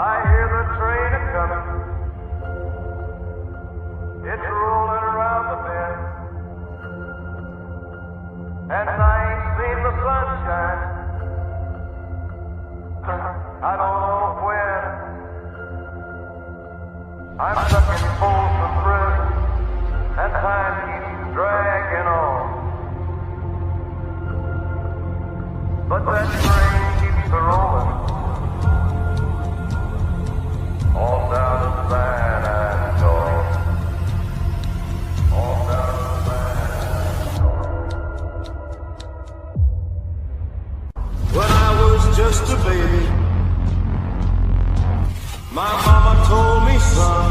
I hear the train a-comin'. It's rollin' around the bend. And I ain't seen the sunshine. I don't know when. I'm stuck in Folsom Prison, and time keeps dragging on. But that train keeps a-rollin'. All down to San Antonio. All down to San Antonio. When I was just a baby, my mama told me, son,